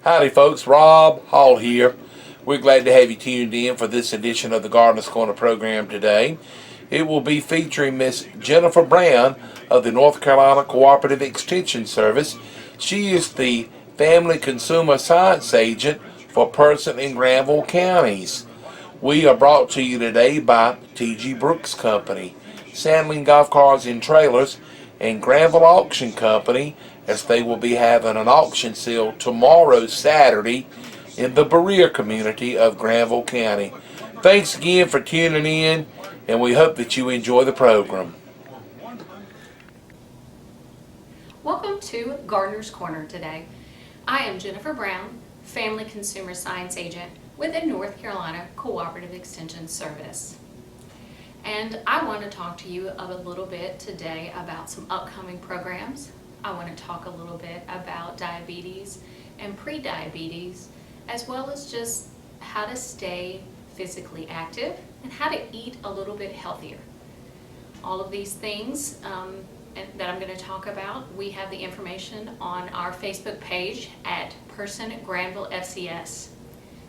Howdy folks, Rob Hall here. We're glad to have you tuned in for this edition of the Gardener's Corner program today. It will be featuring Miss Jennifer Brown of the North Carolina Cooperative Extension Service. She is the Family Consumer Science Agent for Person and Granville counties. We are brought to you today by T.G. Brooks Company, Sandling Golf Cars and Trailers, and Granville Auction Company, as they will be having an auction sale tomorrow, Saturday, in the Berea community of Granville County. Thanks again for tuning in, and we hope that you enjoy the program. Welcome to Gardener's Corner today. I am Jennifer Brown, Family Consumer Science Agent with the North Carolina Cooperative Extension Service. And I want to talk to you a little bit today about some upcoming programs. I want to talk a little bit about diabetes and pre-diabetes, as well as just how to stay physically active and how to eat a little bit healthier. All of these things that I'm going to talk about, we have the information on our Facebook page at Person Granville FCS.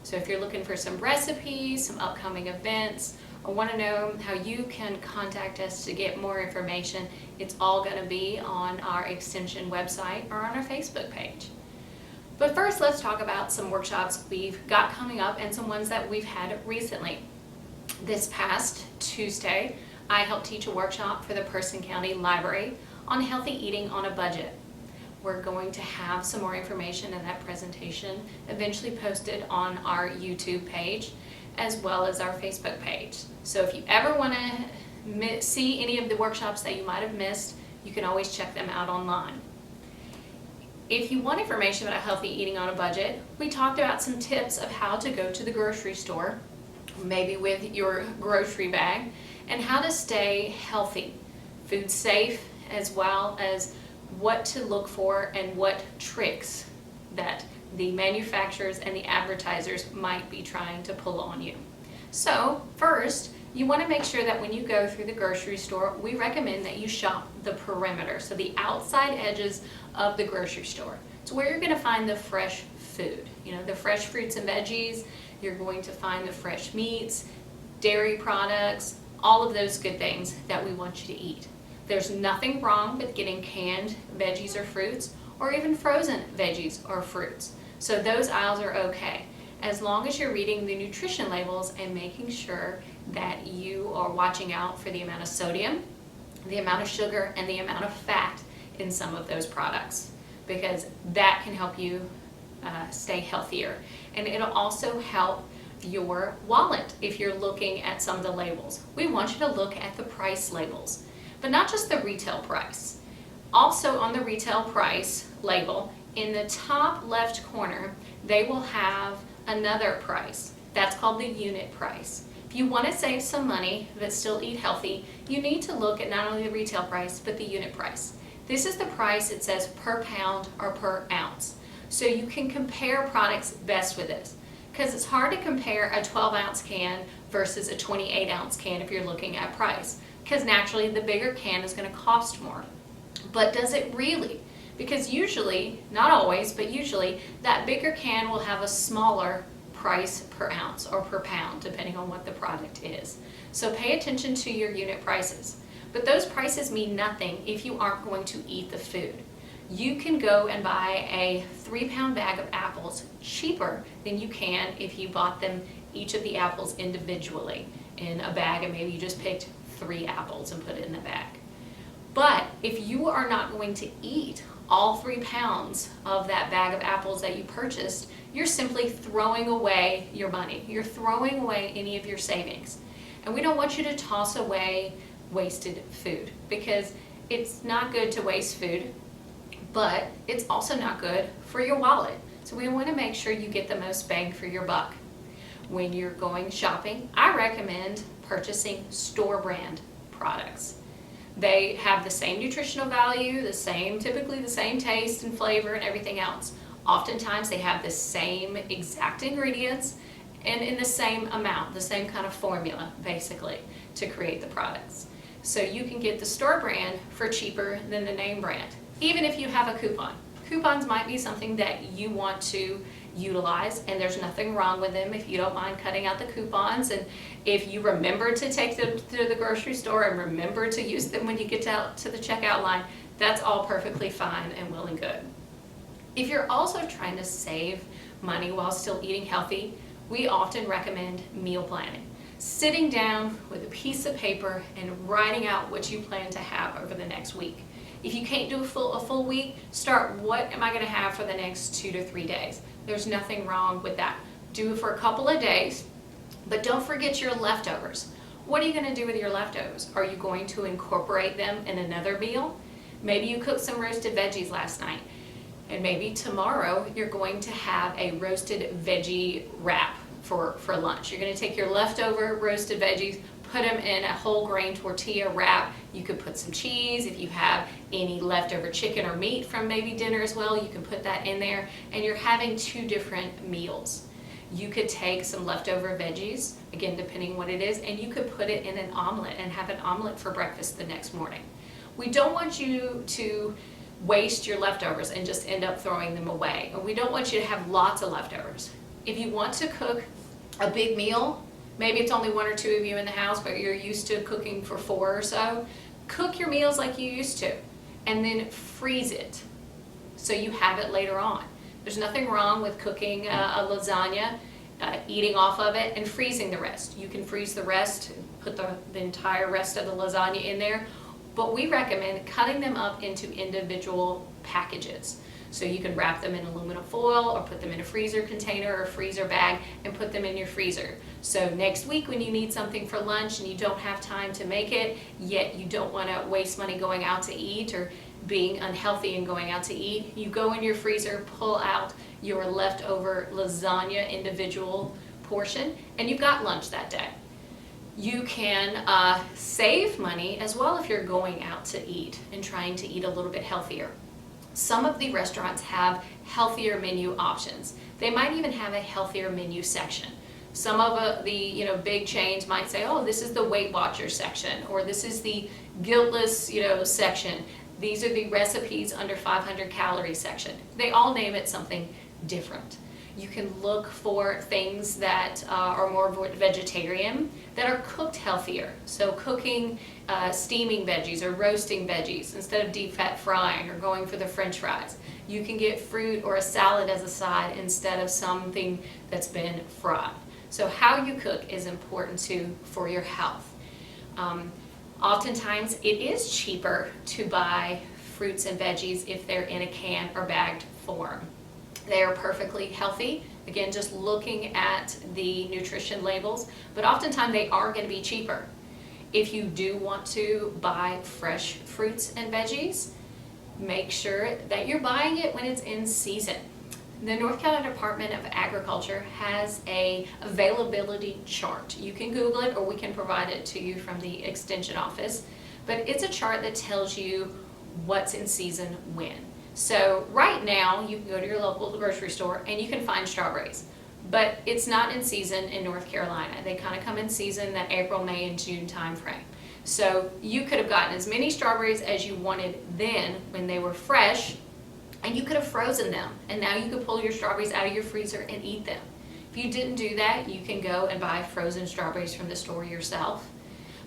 So if you're looking for some recipes, some upcoming events, or want to know how you can contact us to get more information, it's all going to be on our extension website or on our Facebook page. But first, let's talk about some workshops we've got coming up and some ones that we've had recently. This past Tuesday, I helped teach a workshop for the Person County Library on healthy eating on a budget. We're going to have some more information in that presentation eventually posted on our YouTube page as well as our Facebook page. So if you ever want to see any of the workshops that you might have missed, you can always check them out online. If you want information about healthy eating on a budget, we talked about some tips of how to go to the grocery store, maybe with your grocery bag, and how to stay healthy, food safe, as well as what to look for and what tricks that the manufacturers and the advertisers might be trying to pull on you. So first, you want to make sure that when you go through the grocery store, we recommend that you shop the perimeter, so the outside edges of the grocery store. It's where you're going to find the fresh food, the fresh fruits and veggies. You're going to find the fresh meats, dairy products, all of those good things that we want you to eat. There's nothing wrong with getting canned veggies or fruits, or even frozen veggies or fruits. So those aisles are okay, as long as you're reading the nutrition labels and making sure that you are watching out for the amount of sodium, the amount of sugar, and the amount of fat in some of those products, because that can help you stay healthier. And it'll also help your wallet if you're looking at some of the labels. We want you to look at the price labels, but not just the retail price. Also on the retail price label, in the top left corner, they will have another price. That's called the unit price. If you want to save some money but still eat healthy, you need to look at not only the retail price, but the unit price. This is the price it says per pound or per ounce. So you can compare products best with this, because it's hard to compare a 12-ounce can versus a 28-ounce can if you're looking at price, because naturally the bigger can is going to cost more. But does it really? Because usually, not always, but usually, that bigger can will have a smaller price per ounce or per pound, depending on what the product is. So pay attention to your unit prices. But those prices mean nothing if you aren't going to eat the food. You can go and buy a 3-pound bag of apples cheaper than you can if you bought them, each of the apples individually, in a bag, and maybe you just picked 3 apples and put it in the bag. But if you are not going to eat all 3 pounds of that bag of apples that you purchased, you're simply throwing away your money. You're throwing away any of your savings. And we don't want you to toss away wasted food, because it's not good to waste food, but it's also not good for your wallet. So we want to make sure you get the most bang for your buck. When you're going shopping, I recommend purchasing store brand products. They have the same nutritional value, typically the same taste and flavor and everything else. Oftentimes they have the same exact ingredients and in the same amount, the same kind of formula basically to create the products. So you can get the store brand for cheaper than the name brand, even if you have a coupon. Coupons might be something that you want to utilize, and there's nothing wrong with them if you don't mind cutting out the coupons, and if you remember to take them to the grocery store and remember to use them when you get to the checkout line, that's all perfectly fine and well and good. If you're also trying to save money while still eating healthy, we often recommend meal planning. Sitting down with a piece of paper and writing out what you plan to have over the next week. If you can't do a full week, start what am I going to have for the next 2 to 3 days. There's nothing wrong with that. Do it for a couple of days, but don't forget your leftovers. What are you going to do with your leftovers? Are you going to incorporate them in another meal? Maybe you cooked some roasted veggies last night, and maybe tomorrow you're going to have a roasted veggie wrap for lunch. You're going to take your leftover roasted veggies, put them in a whole grain tortilla wrap. You could put some cheese. If you have any leftover chicken or meat from maybe dinner as well, you can put that in there, and you're having 2 different meals. You could take some leftover veggies, again depending what it is, and you could put it in an omelet and have an omelet for breakfast the next morning. We don't want you to waste your leftovers and just end up throwing them away. And we don't want you to have lots of leftovers. If you want to cook a big meal, maybe it's only 1 or 2 of you in the house, but you're used to cooking for 4 or so, cook your meals like you used to, and then freeze it so you have it later on. There's nothing wrong with cooking a lasagna, eating off of it, and freezing the rest. You can freeze the rest, put the entire rest of the lasagna in there, but we recommend cutting them up into individual packages. So you can wrap them in aluminum foil or put them in a freezer container or a freezer bag and put them in your freezer. So next week when you need something for lunch and you don't have time to make it, yet you don't want to waste money going out to eat or being unhealthy and going out to eat, you go in your freezer, pull out your leftover lasagna individual portion, and you've got lunch that day. You can save money as well if you're going out to eat and trying to eat a little bit healthier. Some of the restaurants have healthier menu options. They might even have a healthier menu section. Some of the big chains might say, oh, this is the Weight Watchers section, or this is the guiltless section. These are the recipes under 500 calories section. They all name it something different. You can look for things that are more vegetarian, that are cooked healthier. So cooking steaming veggies or roasting veggies instead of deep fat frying or going for the French fries. You can get fruit or a salad as a side instead of something that's been fried. So how you cook is important too for your health. Oftentimes it is cheaper to buy fruits and veggies if they're in a can or bagged form. They are perfectly healthy, again just looking at the nutrition labels, but oftentimes they are going to be cheaper. If you do want to buy fresh fruits and veggies, make sure that you're buying it when it's in season. The North Carolina Department of Agriculture has a availability chart. You can Google it or we can provide it to you from the extension office, but it's a chart that tells you what's in season when. So right now you can go to your local grocery store and you can find strawberries, but it's not in season in North Carolina. They kind of come in season that April, May, and June time frame. So you could have gotten as many strawberries as you wanted then when they were fresh, and you could have frozen them, and now you could pull your strawberries out of your freezer and eat them. If you didn't do that, you can go and buy frozen strawberries from the store yourself.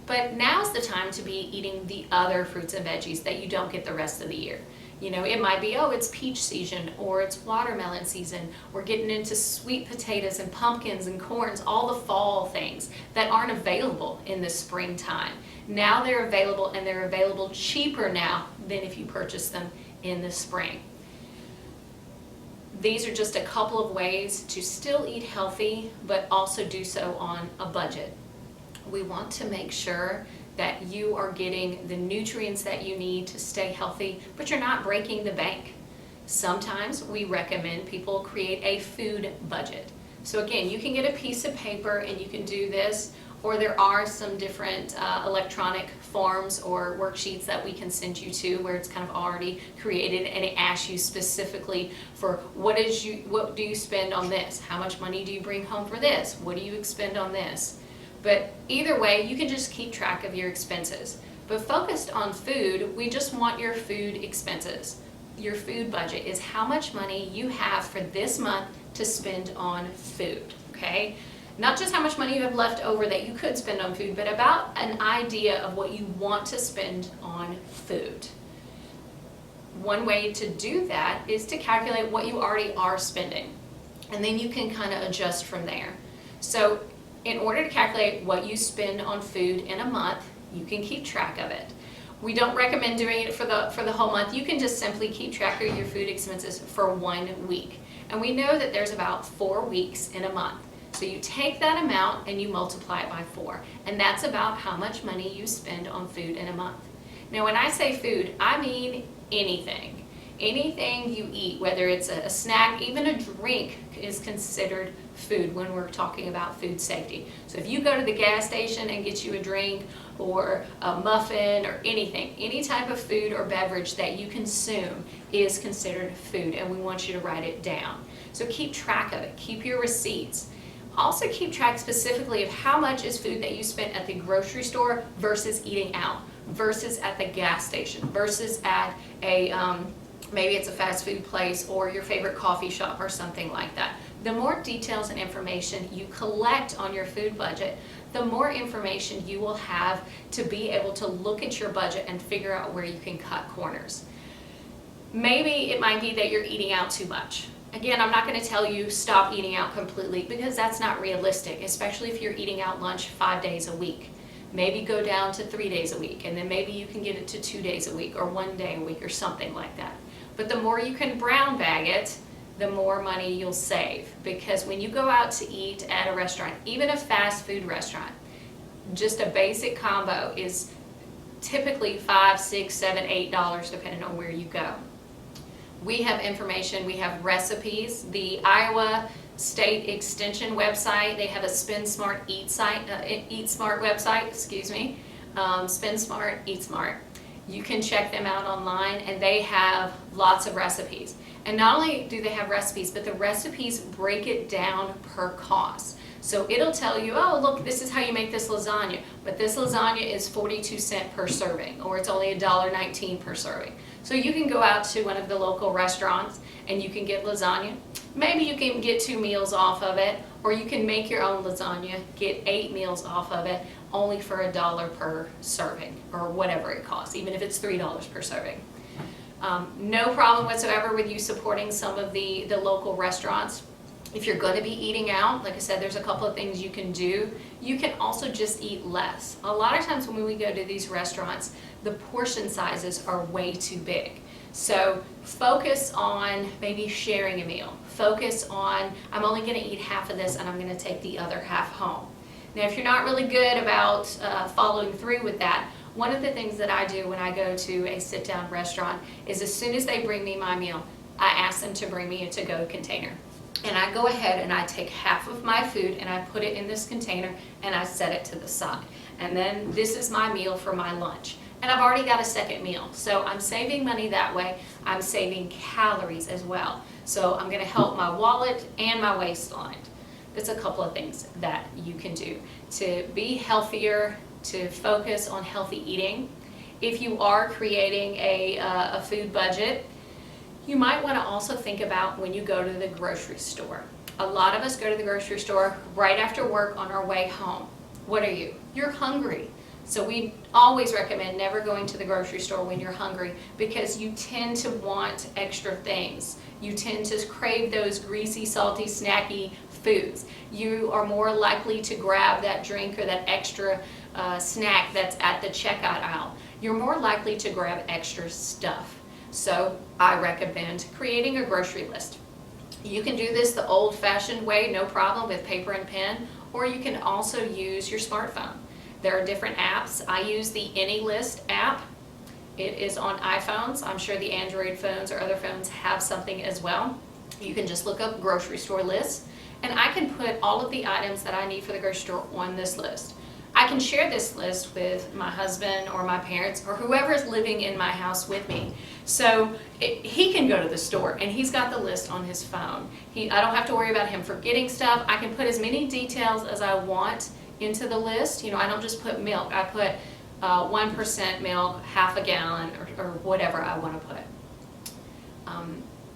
But now's the time to be eating the other fruits and veggies that you don't get the rest of the year. It might be, oh, it's peach season, or it's watermelon season. We're getting into sweet potatoes and pumpkins and corns, all the fall things that aren't available in the springtime. Now they're available, and they're available cheaper now than if you purchase them in the spring. These are just a couple of ways to still eat healthy, but also do so on a budget. We want to make sure that you are getting the nutrients that you need to stay healthy, but you're not breaking the bank. Sometimes we recommend people create a food budget. So again, you can get a piece of paper and you can do this, or there are some different electronic forms or worksheets that we can send you to where it's kind of already created, and it asks you specifically for what do you spend on this? How much money do you bring home for this? What do you expend on this? But either way, you can just keep track of your expenses. But focused on food, we just want your food expenses. Your food budget is how much money you have for this month to spend on food, okay? Not just how much money you have left over that you could spend on food, but about an idea of what you want to spend on food. One way to do that is to calculate what you already are spending, and then you can kind of adjust from there. So in order to calculate what you spend on food in a month, you can keep track of it. We don't recommend doing it for the whole month. You can just simply keep track of your food expenses for 1 week. And we know that there's about 4 weeks in a month. So you take that amount and you multiply it by 4. And that's about how much money you spend on food in a month. Now when I say food, I mean anything. Anything you eat, whether it's a snack, even a drink is considered food when we're talking about food safety. So if you go to the gas station and get you a drink or a muffin or anything, any type of food or beverage that you consume is considered food, and we want you to write it down. So keep track of it, keep your receipts. Also keep track specifically of how much is food that you spent at the grocery store versus eating out, versus at the gas station, versus at a maybe it's a fast food place or your favorite coffee shop or something like that. The more details and information you collect on your food budget, the more information you will have to be able to look at your budget and figure out where you can cut corners. Maybe it might be that you're eating out too much. Again, I'm not going to tell you stop eating out completely because that's not realistic, especially if you're eating out lunch 5 days a week. Maybe go down to 3 days a week, and then maybe you can get it to 2 days a week or 1 day a week or something like that. But the more you can brown bag it, the more money you'll save. Because when you go out to eat at a restaurant, even a fast food restaurant, just a basic combo is typically $5, $6, $7, $8 depending on where you go. We have information, we have recipes. The Iowa State Extension website, they have a Spend Smart Eat Smart website, Spend Smart, Eat Smart. You can check them out online, and they have lots of recipes. And not only do they have recipes, but the recipes break it down per cost. So it'll tell you, oh, look, this is how you make this lasagna, but this lasagna is 42 cents per serving, or it's only $1.19 per serving. So you can go out to one of the local restaurants and you can get lasagna. Maybe you can get 2 meals off of it, or you can make your own lasagna, get 8 meals off of it, only for $1 per serving, or whatever it costs, even if it's $3 per serving. No problem whatsoever with you supporting some of the local restaurants. If you're going to be eating out, like I said, there's a couple of things you can do. You can also just eat less. A lot of times when we go to these restaurants, the portion sizes are way too big. So focus on maybe sharing a meal. Focus on, I'm only going to eat half of this and I'm going to take the other half home. Now, if you're not really good about following through with that, one of the things that I do when I go to a sit-down restaurant is as soon as they bring me my meal, I ask them to bring me a to-go container. And I go ahead and I take half of my food and I put it in this container and I set it to the side. And then this is my meal for my lunch. And I've already got a second meal. So I'm saving money that way. I'm saving calories as well. So I'm going to help my wallet and my waistline. That's a couple of things that you can do to be healthier, to focus on healthy eating. If you are creating a food budget, you might want to also think about when you go to the grocery store. A lot of us go to the grocery store right after work on our way home. What are you? You're hungry. So we always recommend never going to the grocery store when you're hungry because you tend to want extra things. You tend to crave those greasy, salty, snacky foods. You are more likely to grab that drink or that extra snack that's at the checkout aisle. You're more likely to grab extra stuff. So I recommend creating a grocery list. You can do this the old-fashioned way, no problem, with paper and pen, or you can also use your smartphone. There are different apps. I use the AnyList app. It is on iPhones. I'm sure the Android phones or other phones have something as well. You can just look up grocery store lists, and I can put all of the items that I need for the grocery store on this list. I can share this list with my husband or my parents or whoever is living in my house with me. So he can go to the store and he's got the list on his phone. I don't have to worry about him forgetting stuff. I can put as many details as I want into the list. You know, I don't just put milk. I put 1% milk, half a gallon, or whatever I want to put.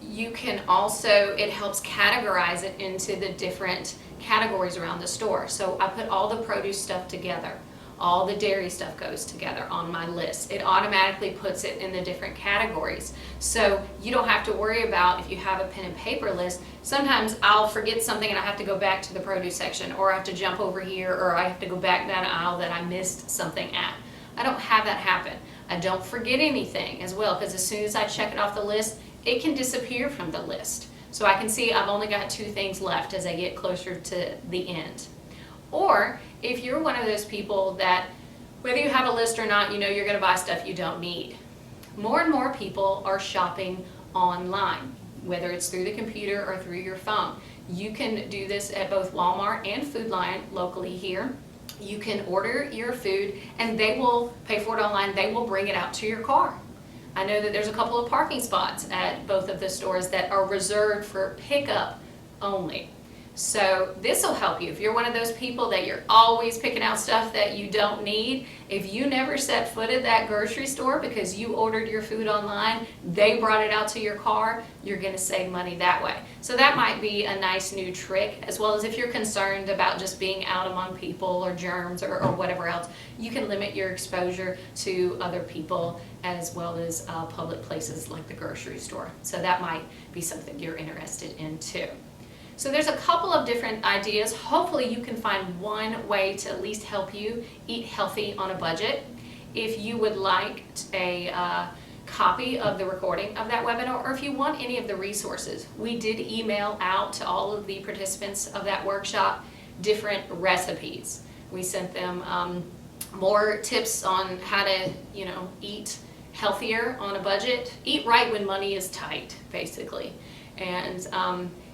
You can also, it helps categorize it into the different categories around the store. So I put all the produce stuff together. All the dairy stuff goes together on my list. It automatically puts it in the different categories. So you don't have to worry about if you have a pen and paper list. Sometimes I'll forget something and I have to go back to the produce section, or I have to jump over here, or I have to go back down an aisle that I missed something at. I don't have that happen. I don't forget anything as well, because as soon as I check it off the list, it can disappear from the list. So I can see I've only got 2 things left as I get closer to the end. Or if you're one of those people that, whether you have a list or not, you know you're going to buy stuff you don't need. More and more people are shopping online, whether it's through the computer or through your phone. You can do this at both Walmart and Food Lion locally here. You can order your food and they will pay for it online. They will bring it out to your car. I know that there's a couple of parking spots at both of the stores that are reserved for pickup only. So this will help you. If you're one of those people that you're always picking out stuff that you don't need, if you never set foot at that grocery store because you ordered your food online, they brought it out to your car, you're going to save money that way. So that might be a nice new trick, as well as if you're concerned about just being out among people or germs or whatever else, you can limit your exposure to other people as well as public places like the grocery store. So that might be something you're interested in too. So there's a couple of different ideas. Hopefully you can find one way to at least help you eat healthy on a budget. If you would like a copy of the recording of that webinar, or if you want any of the resources, we did email out to all of the participants of that workshop different recipes. We sent them more tips on how to, eat healthier on a budget, eat right when money is tight, basically, and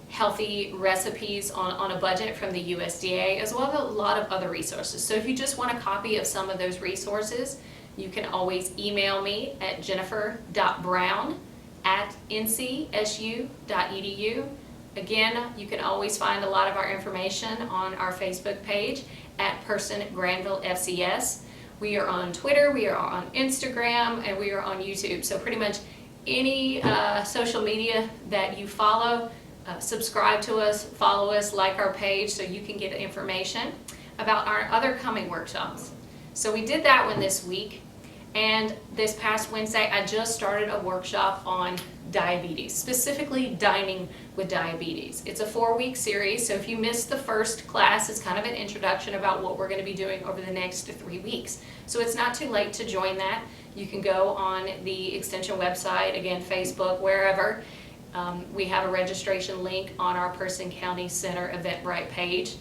healthy recipes on a budget from the USDA, as well as a lot of other resources. So if you just want a copy of some of those resources, you can always email me at jennifer.brown@ncsu.edu. Again, you can always find a lot of our information on our Facebook page at Person Granville FCS. We are on Twitter, we are on Instagram, and we are on YouTube. So pretty much any social media that you follow, subscribe to us, follow us, like our page so you can get information about our other coming workshops. So we did that one this week, and this past Wednesday I just started a workshop on diabetes, specifically dining with diabetes. It's a 4-week series, so if you missed the first class, it's kind of an introduction about what we're going to be doing over the next 3 weeks. So it's not too late to join that. You can go on the Extension website, again, Facebook, wherever. We have a registration link on our Person County Center Eventbrite page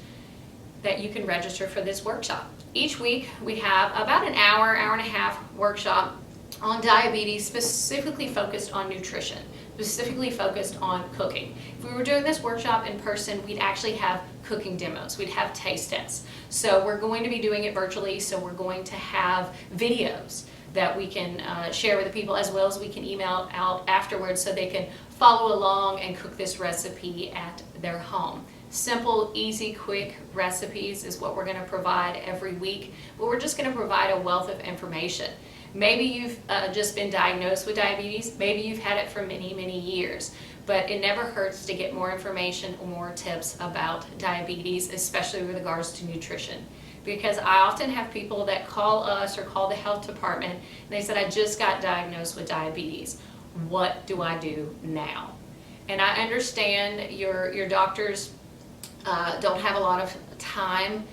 that you can register for this workshop. Each week we have about an hour and a half workshop on diabetes, specifically focused on nutrition, specifically focused on cooking. If we were doing this workshop in person, we'd actually have cooking demos, we'd have taste tests. So we're going to be doing it virtually, so we're going to have videos that we can share with the people, as well as we can email out afterwards so they can follow along and cook this recipe at their home. Simple, easy, quick recipes is what we're going to provide every week, but we're just going to provide a wealth of information. Maybe you've just been diagnosed with diabetes, maybe you've had it for many, many years, but it never hurts to get more information or more tips about diabetes, especially with regards to nutrition. Because I often have people that call us or call the health department and they said, I just got diagnosed with diabetes. What do I do now? And I understand your doctors don't have a lot of time.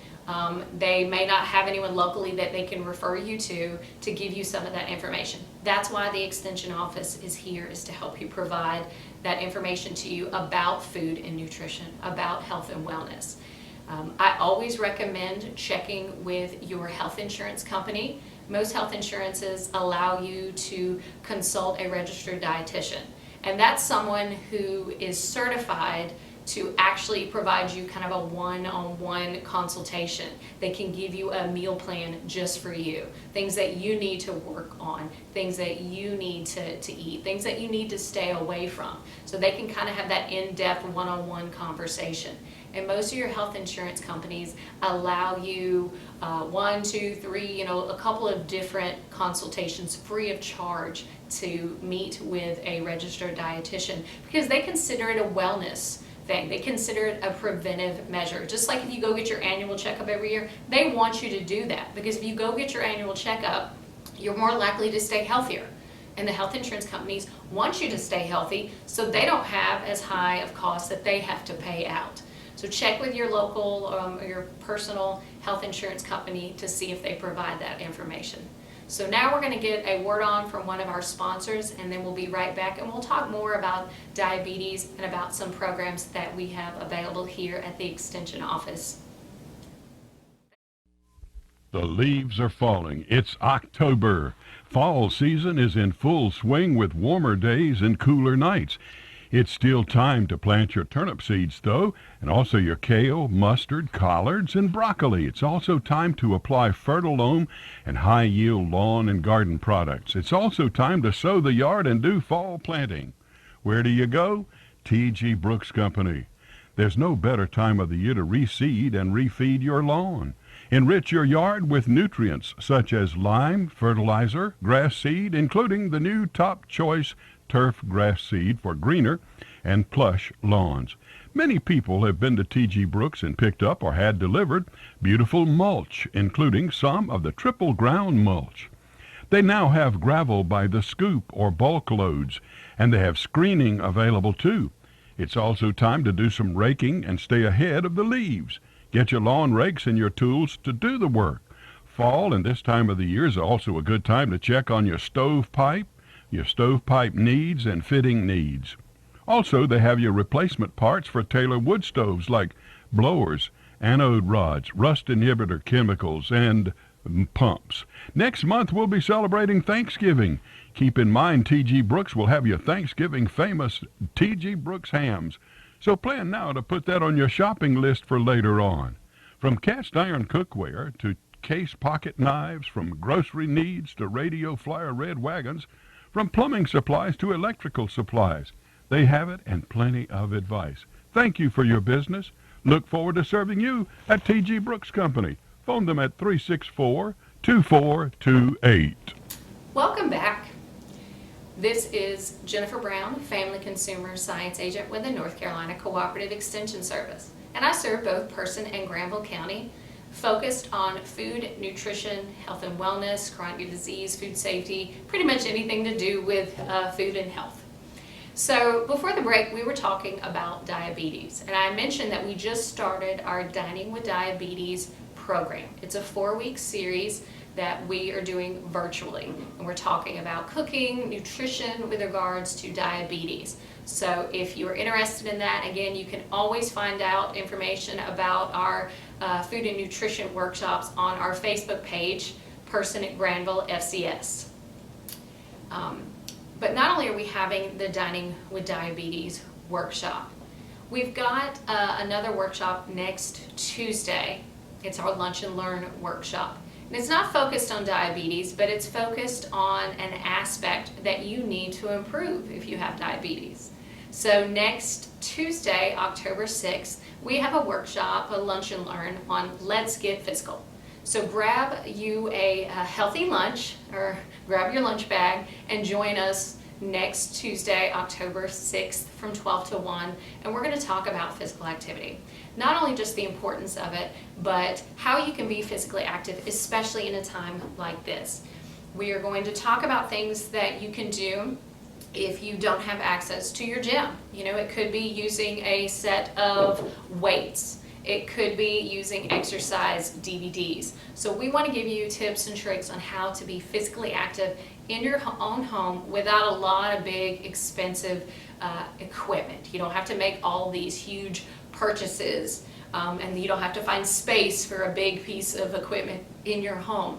They may not have anyone locally that they can refer you to give you some of that information. That's why the Extension office is here, is to help you provide that information to you about food and nutrition, about health and wellness. I always recommend checking with your health insurance company. Most health insurances allow you to consult a registered dietitian, and that's someone who is certified to actually provide you kind of a one-on-one consultation. They can give you a meal plan just for you, things that you need to work on, things that you need to eat, things that you need to stay away from. So they can kind of have that in-depth one-on-one conversation. And most of your health insurance companies allow you 1, 2, 3, a couple of different consultations free of charge to meet with a registered dietitian, because they consider it a wellness thing. They consider it a preventive measure. Just like if you go get your annual checkup every year, they want you to do that, because if you go get your annual checkup, you're more likely to stay healthier. And the health insurance companies want you to stay healthy, so they don't have as high of costs that they have to pay out. So check with your local or your personal health insurance company to see if they provide that information. So now we're going to get a word on from one of our sponsors, and then we'll be right back and we'll talk more about diabetes and about some programs that we have available here at the Extension office. The leaves are falling. It's October. Fall season is in full swing with warmer days and cooler nights. It's still time to plant your turnip seeds, though, and also your kale, mustard, collards, and broccoli. It's also time to apply Fertiloam and high-yield lawn and garden products. It's also time to sow the yard and do fall planting. Where do you go? T.G. Brooks Company. There's no better time of the year to reseed and refeed your lawn. Enrich your yard with nutrients such as lime, fertilizer, grass seed, including the new Top Choice turf grass seed for greener and plush lawns. Many people have been to T.G. Brooks and picked up or had delivered beautiful mulch, including some of the triple ground mulch. They now have gravel by the scoop or bulk loads, and they have screening available too. It's also time to do some raking and stay ahead of the leaves. Get your lawn rakes and your tools to do the work. Fall and this time of the year is also a good time to check on your stovepipe needs and fitting needs. Also, they have your replacement parts for Taylor wood stoves like blowers, anode rods, rust inhibitor chemicals, and pumps. Next month, we'll be celebrating Thanksgiving. Keep in mind, T.G. Brooks will have your Thanksgiving famous T.G. Brooks hams. So plan now to put that on your shopping list for later on. From cast iron cookware to case pocket knives, from grocery needs to radio flyer red wagons, from plumbing supplies to electrical supplies, they have it and plenty of advice. Thank you for your business. Look forward to serving you at T.G. Brooks Company. Phone them at 364-2428. Welcome back. This is Jennifer Brown, Family Consumer Science Agent with the North Carolina Cooperative Extension Service. And I serve both Person and Granville County, focused on food, nutrition, health and wellness, chronic disease, food safety, pretty much anything to do with food and health. So before the break, we were talking about diabetes, and I mentioned that we just started our Dining with Diabetes program. It's a 4-week series that we are doing virtually, and we're talking about cooking, nutrition with regards to diabetes. So if you're interested in that, again, you can always find out information about our food and nutrition workshops on our Facebook page, Person at Granville FCS. But not only are we having the Dining with Diabetes workshop, we've got another workshop next Tuesday. It's our Lunch and Learn workshop. And it's not focused on diabetes, but it's focused on an aspect that you need to improve if you have diabetes. So next Tuesday, October 6th, we have a workshop, a Lunch and Learn on Let's Get Physical. So grab you a healthy lunch, or grab your lunch bag and join us next Tuesday, October 6th from 12 to 1, and we're going to talk about physical activity. Not only just the importance of it, but how you can be physically active, especially in a time like this. We are going to talk about things that you can do if you don't have access to your gym. It could be using a set of weights. It could be using exercise DVDs. So we want to give you tips and tricks on how to be physically active in your own home without a lot of big, expensive equipment. You don't have to make all these huge purchases, and you don't have to find space for a big piece of equipment in your home.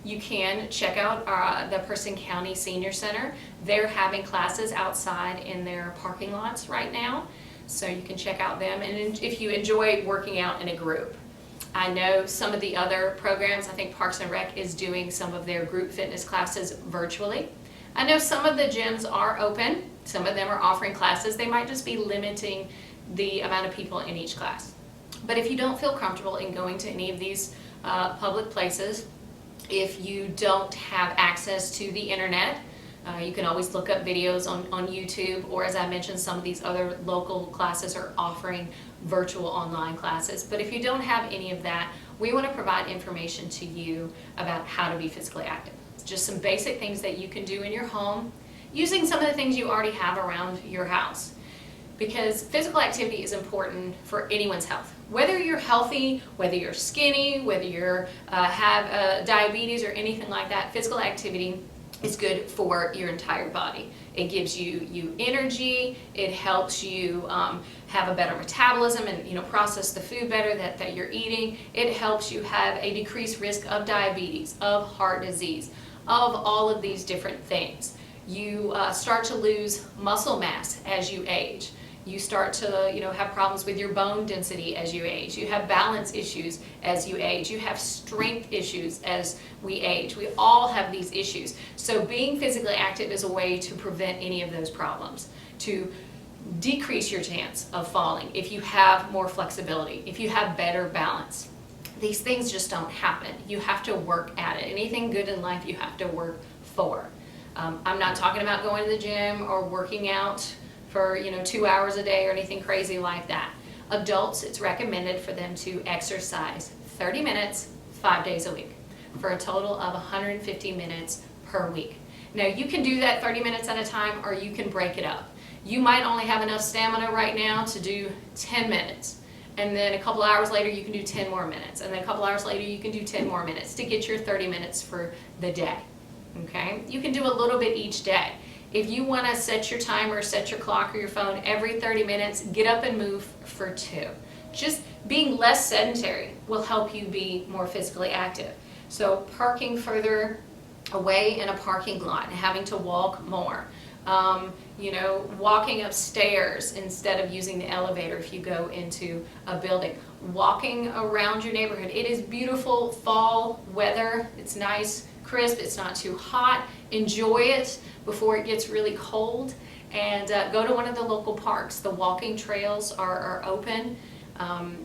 You can check out the Person County Senior Center. They're having classes outside in their parking lots right now. So you can check out them, and if you enjoy working out in a group. I know some of the other programs, I think Parks and Rec is doing some of their group fitness classes virtually. I know some of the gyms are open, some of them are offering classes. They might just be limiting the amount of people in each class. But if you don't feel comfortable in going to any of these public places, if you don't have access to the internet, you can always look up videos on YouTube, or as I mentioned, some of these other local classes are offering virtual online classes. But if you don't have any of that, we want to provide information to you about how to be physically active. Just some basic things that you can do in your home, using some of the things you already have around your house. Because physical activity is important for anyone's health. Whether you're healthy, whether you're skinny, whether you have diabetes or anything like that, physical activity is good for your entire body. It gives you energy, it helps you have a better metabolism and process the food better that you're eating. It helps you have a decreased risk of diabetes, of heart disease, of all of these different things. You start to lose muscle mass as you age. You start to have problems with your bone density as you age. You have balance issues as you age. You have strength issues as we age. We all have these issues. So being physically active is a way to prevent any of those problems, to decrease your chance of falling if you have more flexibility, if you have better balance. These things just don't happen. You have to work at it. Anything good in life you have to work for. I'm not talking about going to the gym or working out for 2 hours a day or anything crazy like that. Adults, it's recommended for them to exercise 30 minutes 5 days a week for a total of 150 minutes per week. Now you can do that 30 minutes at a time, or you can break it up. You might only have enough stamina right now to do 10 minutes, and then a couple hours later you can do 10 more minutes, and then a couple hours later you can do 10 more minutes to get your 30 minutes for the day. Okay? You can do a little bit each day. If you want to set your timer, set your clock or your phone every 30 minutes, get up and move for 2. Just being less sedentary will help you be more physically active. So parking further away in a parking lot and having to walk more. Walking upstairs instead of using the elevator if you go into a building. Walking around your neighborhood. It is beautiful fall weather. It's nice, crisp. It's not too hot. Enjoy it before it gets really cold, and go to one of the local parks. The walking trails are open.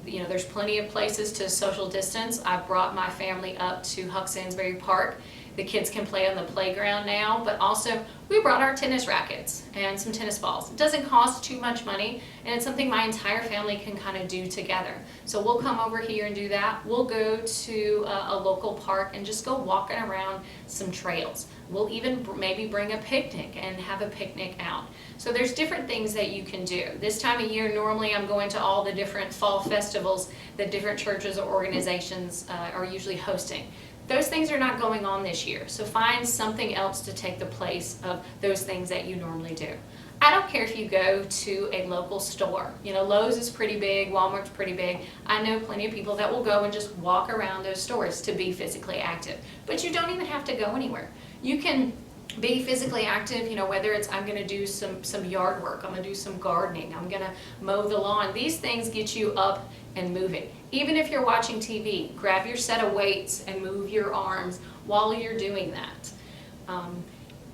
There's plenty of places to social distance. I've brought my family up to Huck Sansbury Park. The kids can play on the playground now, but also we brought our tennis rackets and some tennis balls. It doesn't cost too much money, and it's something my entire family can kind of do together. So we'll come over here and do that. We'll go to a local park and just go walking around some trails. We'll even maybe bring a picnic and have a picnic out. So there's different things that you can do. This time of year, normally I'm going to all the different fall festivals that different churches or organizations are usually hosting. Those things are not going on this year, so find something else to take the place of those things that you normally do. I don't care if you go to a local store. Lowe's is pretty big, Walmart's pretty big. I know plenty of people that will go and just walk around those stores to be physically active. But you don't even have to go anywhere. You can be physically active, whether it's I'm going to do some yard work, I'm going to do some gardening, I'm going to mow the lawn. These things get you up and moving. Even if you're watching TV, grab your set of weights and move your arms while you're doing that.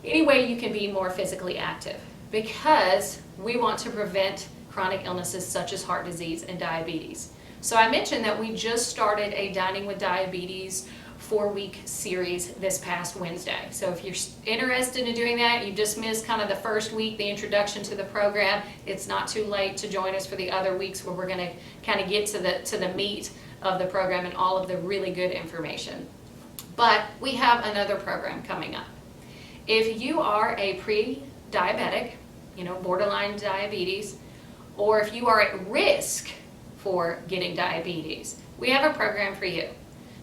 Any way you can be more physically active, because we want to prevent chronic illnesses such as heart disease and diabetes. So I mentioned that we just started a Dining with Diabetes 4-week series this past Wednesday. So if you're interested in doing that, you just missed kind of the first week, the introduction to the program, it's not too late to join us for the other weeks where we're going to kind of get to the meat of the program and all of the really good information. But we have another program coming up. If you are a pre-diabetic, borderline diabetes, or if you are at risk for getting diabetes, we have a program for you.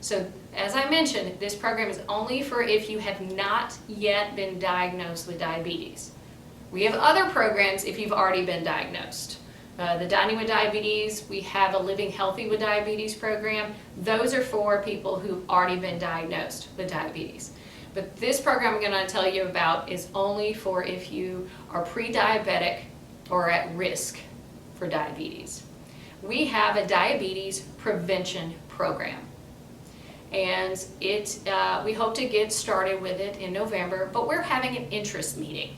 So as I mentioned, this program is only for if you have not yet been diagnosed with diabetes. We have other programs if you've already been diagnosed. The Dining with Diabetes, we have a Living Healthy with Diabetes program. Those are for people who've already been diagnosed with diabetes. But this program I'm going to tell you about is only for if you are pre-diabetic or at risk for diabetes. We have a diabetes prevention program. And we hope to get started with it in November, but we're having an interest meeting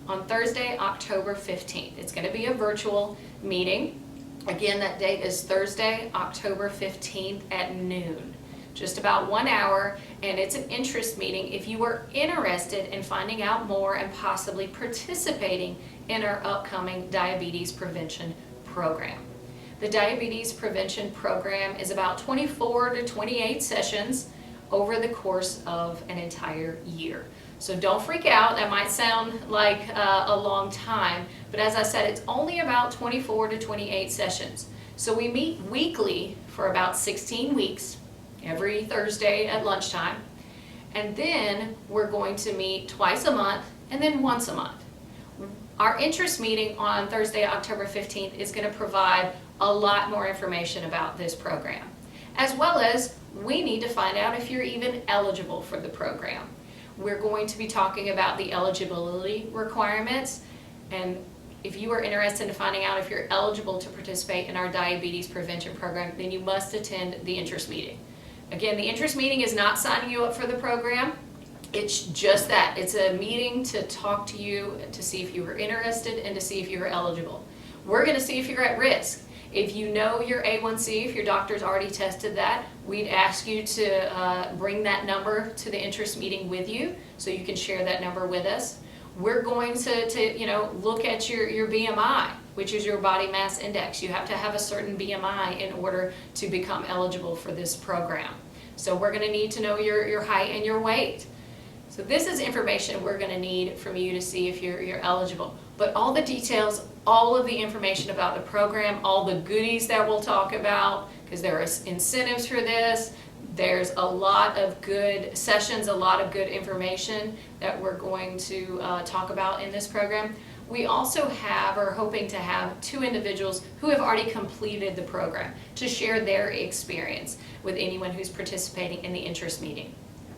on Thursday, October 15th. It's going to be a virtual meeting. Again, that date is Thursday, October 15th at noon. Just about 1 hour, and it's an interest meeting if you are interested in finding out more and possibly participating in our upcoming diabetes prevention program. The diabetes prevention program is about 24 to 28 sessions over the course of an entire year. So don't freak out, that might sound like a long time, but as I said, it's only about 24 to 28 sessions. So we meet weekly for about 16 weeks, every Thursday at lunchtime, and then we're going to meet twice a month and then once a month. Our interest meeting on Thursday, October 15th is going to provide a lot more information about this program, as well as we need to find out if you're even eligible for the program. We're going to be talking about the eligibility requirements, and if you are interested in finding out if you're eligible to participate in our diabetes prevention program, then you must attend the interest meeting. Again, the interest meeting is not signing you up for the program. It's just that. It's a meeting to talk to you, to see if you are interested and to see if you're eligible. We're going to see if you're at risk. If you know your A1C, if your doctor's already tested that, we'd ask you to bring that number to the interest meeting with you so you can share that number with us. We're going to look at your BMI, which is your body mass index. You have to have a certain BMI in order to become eligible for this program. So we're going to need to know your height and your weight. So this is information we're going to need from you to see if you're eligible. But all the details, all of the information about the program, all the goodies that we'll talk about, because there are incentives for this, there's a lot of good sessions, a lot of good information that we're going to talk about in this program. We also are hoping to have 2 individuals who have already completed the program to share their experience with anyone who's participating in the interest meeting.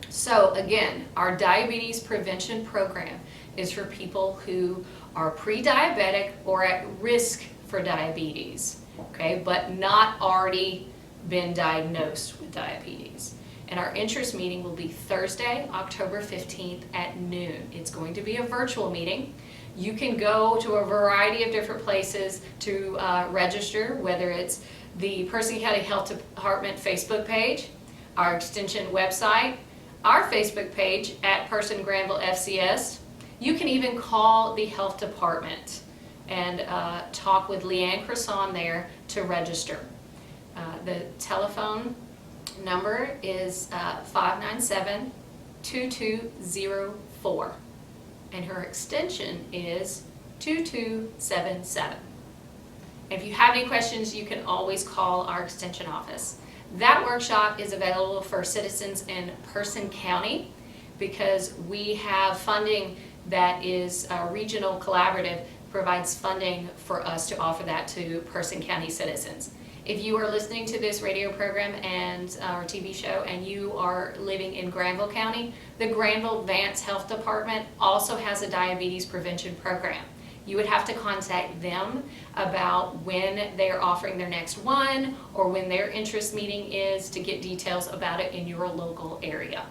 So again, our diabetes prevention program is for people who are pre-diabetic or at risk for diabetes, okay, but not already been diagnosed with diabetes. And our interest meeting will be Thursday, October 15th at noon. It's going to be a virtual meeting. You can go to a variety of different places to register, whether it's the Percy County Health Department Facebook page, our extension website, our Facebook page at Person Granville FCS. You can even call the health department and talk with Leanne Cresson there to register. The telephone number is 597-2204, and her extension is 2277. If you have any questions, you can always call our extension office. That workshop is available for citizens in Person County because we have funding that is regional collaborative, provides funding for us to offer that to Person County citizens. If you are listening to this radio program and or TV show and you are living in Granville County, the Granville Vance Health Department also has a diabetes prevention program. You would have to contact them about when they're offering their next one or when their interest meeting is to get details about it in your local area.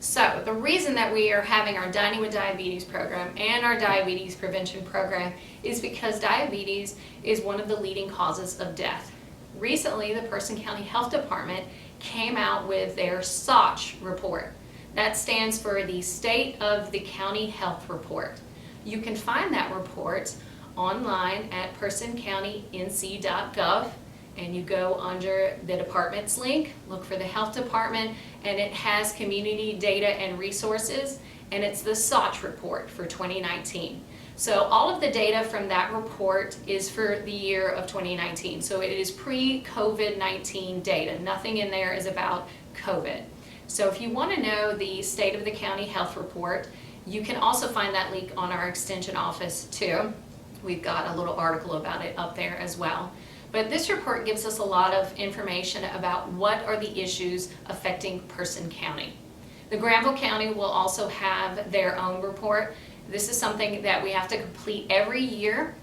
So the reason that we are having our Dining with Diabetes program and our diabetes prevention program is because diabetes is one of the leading causes of death. Recently, the Person County Health Department came out with their SOCH report. That stands for the State of the County Health Report. You can find that report online at personcountync.gov, and you go under the department's link, look for the health department, and it has community data and resources, and it's the SOCH report for 2019. So all of the data from that report is for the year of 2019. So it is pre-COVID-19 data. Nothing in there is about COVID. So if you want to know the State of the County Health Report, you can also find that link on our extension office too. We've got a little article about it up there as well. But this report gives us a lot of information about what are the issues affecting Person County. The Granville County will also have their own report. This is something that we have to complete every year.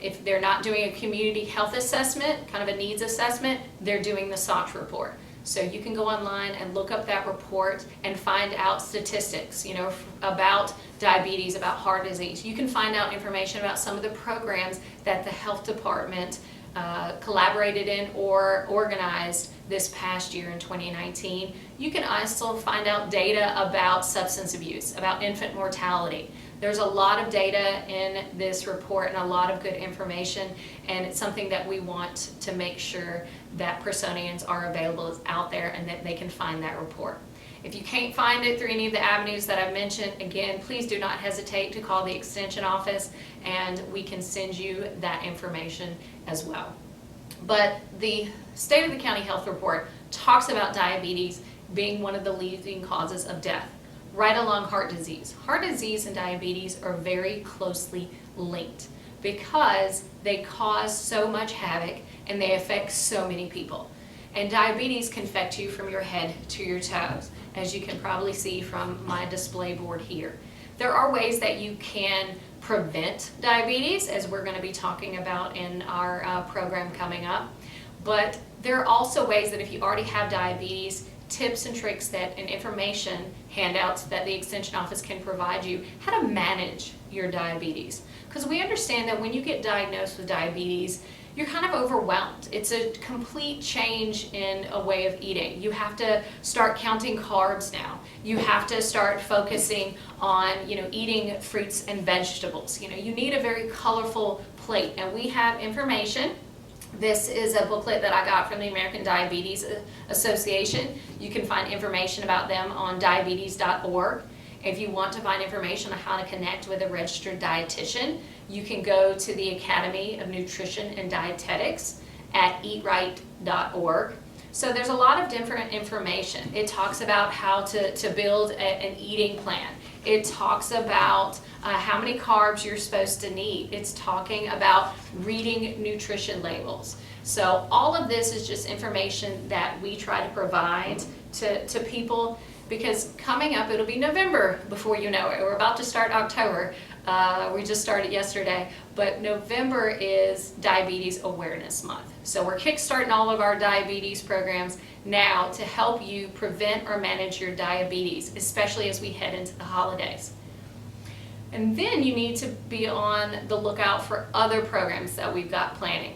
If they're not doing a community health assessment, kind of a needs assessment, they're doing the SOCH report. So you can go online and look up that report and find out statistics, about diabetes, about heart disease. You can find out information about some of the programs that the health department collaborated in or organized this past year in 2019. You can also find out data about substance abuse, about infant mortality. There's a lot of data in this report and a lot of good information, and it's something that we want to make sure that Personians are available out there and that they can find that report. If you can't find it through any of the avenues that I've mentioned, again, please do not hesitate to call the Extension office and we can send you that information as well. But the State of the County Health Report talks about diabetes being one of the leading causes of death, right along heart disease. Heart disease and diabetes are very closely linked because they cause so much havoc and they affect so many people. And diabetes can affect you from your head to your toes, as you can probably see from my display board here. There are ways that you can prevent diabetes, as we're going to be talking about in our program coming up. But there are also ways that if you already have diabetes, tips and tricks and information handouts that the Extension office can provide you how to manage your diabetes. Because we understand that when you get diagnosed with diabetes, you're kind of overwhelmed. It's a complete change in a way of eating. You have to start counting carbs now. You have to start focusing on, eating fruits and vegetables. You need a very colorful plate, and we have information. This is a booklet that I got from the American Diabetes Association. You can find information about them on diabetes.org. If you want to find information on how to connect with a registered dietitian, you can go to the Academy of Nutrition and Dietetics at eatright.org. So there's a lot of different information. It talks about how to build an eating plan. It talks about how many carbs you're supposed to need. It's talking about reading nutrition labels. So all of this is just information that we try to provide to people, because coming up, it'll be November before you know it. We're about to start October. We just started yesterday, but November is Diabetes Awareness Month. So we're kickstarting all of our diabetes programs now to help you prevent or manage your diabetes, especially as we head into the holidays. And then you need to be on the lookout for other programs that we've got planning.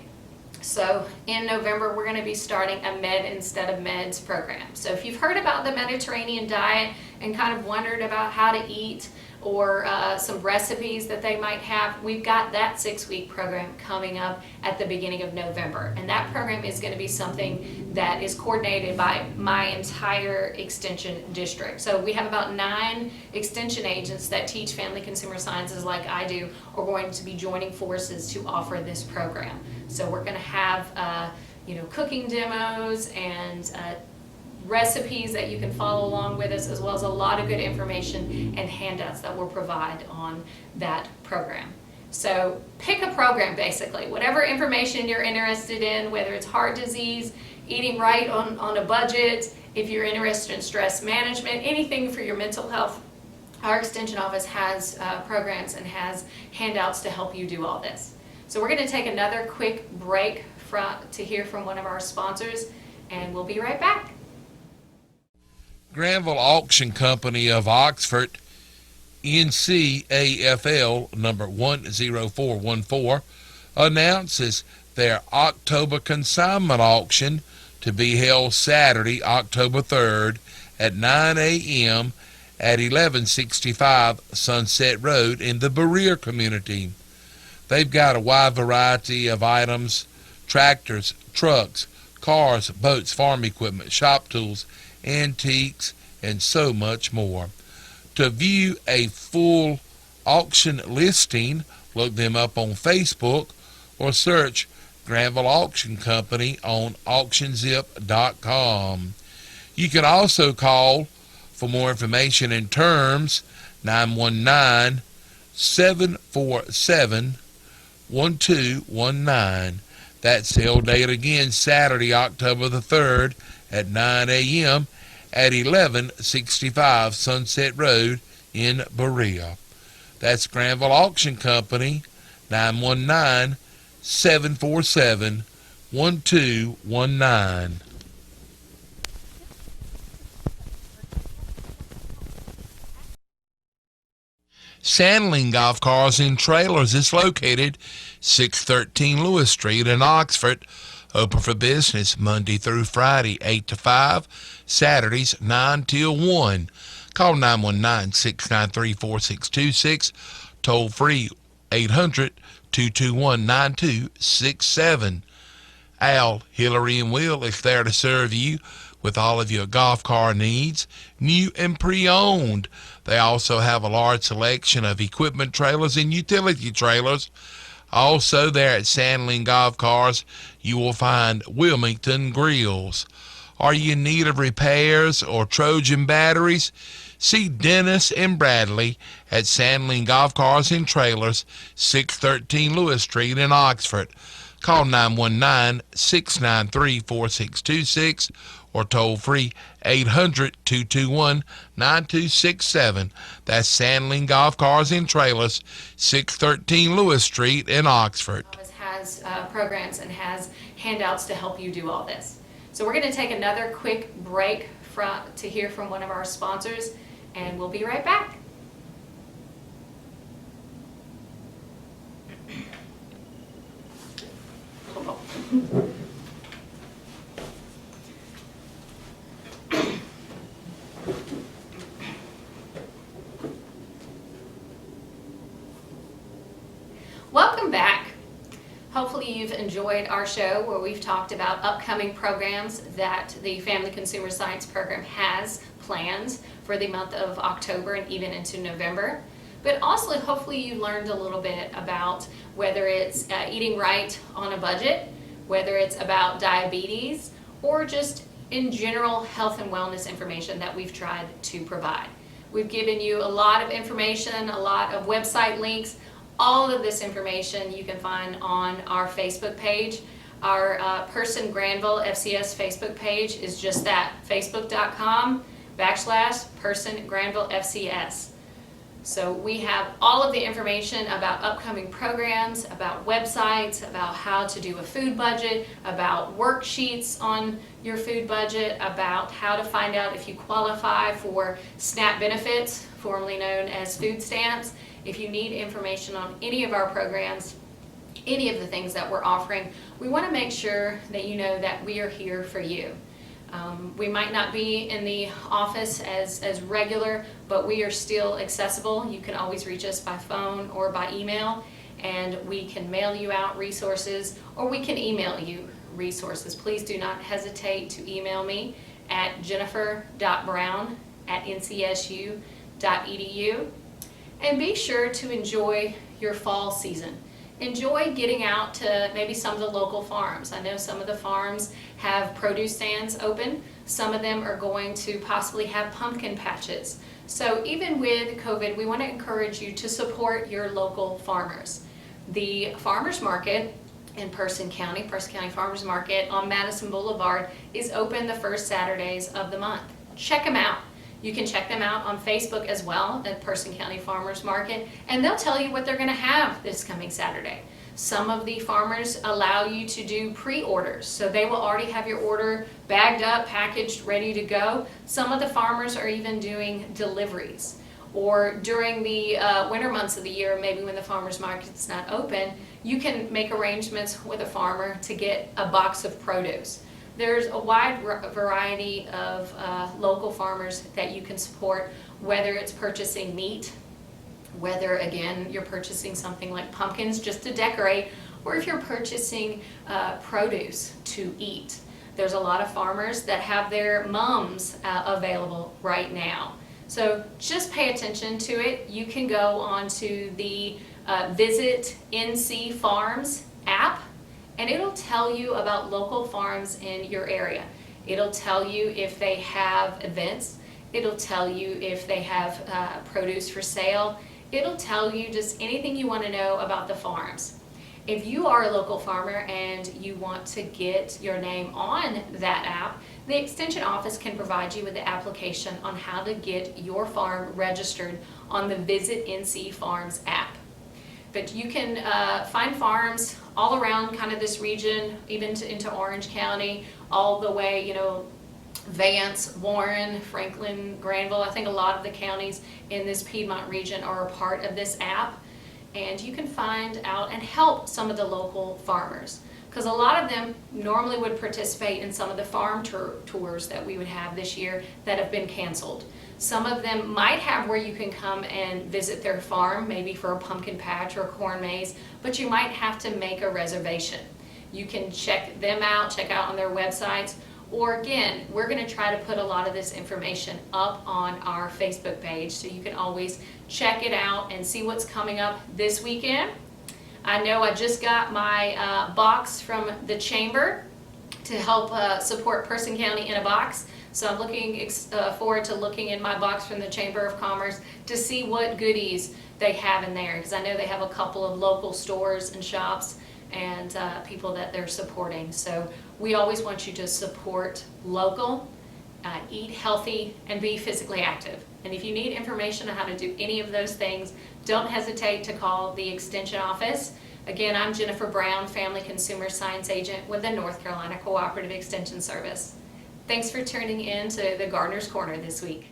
So in November, we're going to be starting a Med Instead of Meds program. So if you've heard about the Mediterranean diet and kind of wondered about how to eat or some recipes that they might have, we've got that 6-week program coming up at the beginning of November. And that program is going to be something that is coordinated by my entire extension district. So we have about 9 extension agents that teach family consumer sciences like I do are going to be joining forces to offer this program. So we're going to have cooking demos and recipes that you can follow along with us, as well as a lot of good information and handouts that we'll provide on that program. So pick a program, basically, whatever information you're interested in, whether it's heart disease, eating right on a budget, if you're interested in stress management, anything for your mental health. Our extension office has programs and has handouts to help you do all this. So we're going to take another quick break to hear from one of our sponsors, and we'll be right back. Granville Auction Company of Oxford, NCAFL number 10414, announces their October consignment auction to be held Saturday, October 3rd at 9 a.m. at 1165 Sunset Road in the Berea community. They've got a wide variety of items: tractors, trucks, cars, boats, farm equipment, shop tools, antiques, and so much more. To view a full auction listing, look them up on Facebook or search Granville Auction Company on auctionzip.com. You can also call for more information and terms 919-747-1219. That sale date again, Saturday, October the 3rd at 9 a.m. at 1165 Sunset Road in Berea. That's Granville Auction Company, 919-747-1219. Sandling Golf Cars and Trailers is located 613 Lewis Street in Oxford. Open for business Monday through Friday, 8 to 5, Saturdays 9 till 1. Call 919-693-4626, toll free 800-221-9267. Al, Hillary, and Will is there to serve you with all of your golf car needs, new and pre-owned. They also have a large selection of equipment trailers and utility trailers. Also there at Sandling Golf Cars, you will find Wilmington Grills. Are you in need of repairs or Trojan batteries? See Dennis and Bradley at Sandling Golf Cars and Trailers, 613 Lewis Street in Oxford. Call 919-693-4626 or toll free 800-221-9267. That's Sandling Golf Cars and Trailers, 613 Lewis Street in Oxford. Has programs and has handouts to help you do all this. So we're going to take another quick break to hear from one of our sponsors, and we'll be right back. Welcome back. Hopefully you've enjoyed our show where we've talked about upcoming programs that the Family Consumer Science Program has planned for the month of October and even into November. But also hopefully you learned a little bit about whether it's eating right on a budget, whether it's about diabetes, or just in general health and wellness information that we've tried to provide. We've given you a lot of information, a lot of website links. All of this information you can find on our Facebook page. Our Person Granville FCS Facebook page is just that, facebook.com/Person Granville FCS. So we have all of the information about upcoming programs, about websites, about how to do a food budget, about worksheets on your food budget, about how to find out if you qualify for SNAP benefits, formerly known as food stamps. If you need information on any of our programs, any of the things that we're offering, we want to make sure that you know that we are here for you. We might not be in the office as regular, but we are still accessible. You can always reach us by phone or by email, and we can mail you out resources, or we can email you resources. Please do not hesitate to email me at jennifer.brown@ncsu.edu. And be sure to enjoy your fall season. Enjoy getting out to maybe some of the local farms. I know some of the farms have produce stands open. Some of them are going to possibly have pumpkin patches. So even with COVID, we want to encourage you to support your local farmers. The farmers market in Person County Farmers Market on Madison Boulevard is open the first Saturdays of the month. Check them out. You can check them out on Facebook as well at Person County Farmers Market, and they'll tell you what they're going to have this coming Saturday. Some of the farmers allow you to do pre-orders, so they will already have your order bagged up, packaged, ready to go. Some of the farmers are even doing deliveries. Or during the winter months of the year, maybe when the farmers market's not open, you can make arrangements with a farmer to get a box of produce. There's a wide variety of local farmers that you can support, whether it's purchasing meat, whether again you're purchasing something like pumpkins just to decorate, or if you're purchasing produce to eat. There's a lot of farmers that have their mums available right now. So just pay attention to it. You can go onto the Visit NC Farms app, and it'll tell you about local farms in your area. It'll tell you if they have events. It'll tell you if they have produce for sale. It'll tell you just anything you want to know about the farms. If you are a local farmer and you want to get your name on that app, the Extension Office can provide you with the application on how to get your farm registered on the Visit NC Farms app. But you can find farms all around kind of this region, even into Orange County, all the way, you know, Vance, Warren, Franklin, Granville. I think a lot of the counties in this Piedmont region are a part of this app. And you can find out and help some of the local farmers, because a lot of them normally would participate in some of the farm tours that we would have this year that have been canceled. Some of them might have where you can come and visit their farm, maybe for a pumpkin patch or a corn maze, but you might have to make a reservation. You can check them out, check out on their websites, or again, we're going to try to put a lot of this information up on our Facebook page, so you can always check it out and see what's coming up this weekend. I know I just got my box from the chamber to help support Person County in a Box. So I'm looking forward to looking in my box from the Chamber of Commerce to see what goodies they have in there, because I know they have a couple of local stores and shops and people that they're supporting. So we always want you to support local, eat healthy, and be physically active. And if you need information on how to do any of those things, don't hesitate to call the Extension office. Again, I'm Jennifer Brown, Family Consumer Science Agent with the North Carolina Cooperative Extension Service. Thanks for tuning in to the Gardener's Corner this week.